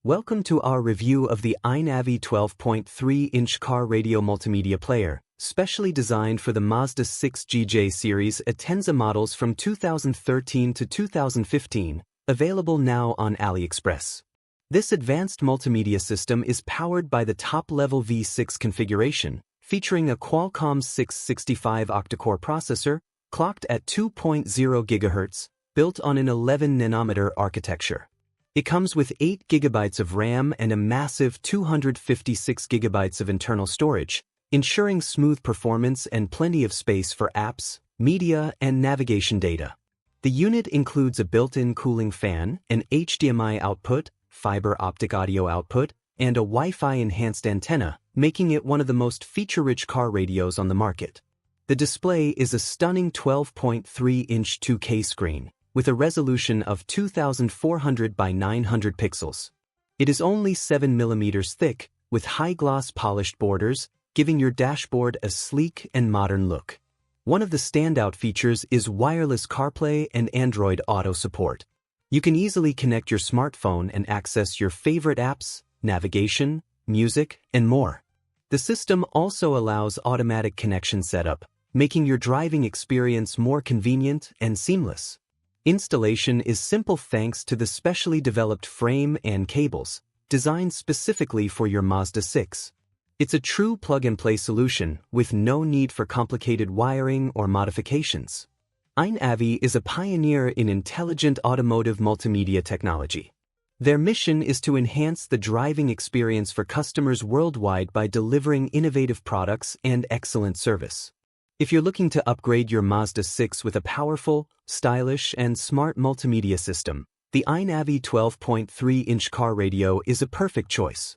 Welcome to our review of the Ainavi 12.3-inch car radio multimedia player, specially designed for the Mazda 6 GJ Series Atenza models from 2013 to 2015, available now on AliExpress. This advanced multimedia system is powered by the top-level V6 configuration, featuring a Qualcomm 665 octa-core processor, clocked at 2.0 GHz, built on an 11-nanometer architecture. It comes with 8 GB of RAM and a massive 256 GB of internal storage, ensuring smooth performance and plenty of space for apps, media, and navigation data. The unit includes a built-in cooling fan, an HDMI output, fiber optic audio output, and a Wi-Fi enhanced antenna, making it one of the most feature-rich car radios on the market. The display is a stunning 12.3-inch 2K screen, with a resolution of 2400 by 900 pixels. It is only 7 mm thick, with high-gloss polished borders, giving your dashboard a sleek and modern look. One of the standout features is wireless CarPlay and Android Auto support. You can easily connect your smartphone and access your favorite apps, navigation, music, and more. The system also allows automatic connection setup, making your driving experience more convenient and seamless. Installation is simple thanks to the specially developed frame and cables, designed specifically for your Mazda 6. It's a true plug-and-play solution with no need for complicated wiring or modifications. Ainavi is a pioneer in intelligent automotive multimedia technology. Their mission is to enhance the driving experience for customers worldwide by delivering innovative products and excellent service. If you're looking to upgrade your Mazda 6 with a powerful, stylish, and smart multimedia system, the Ainavi 12.3-inch car radio is a perfect choice.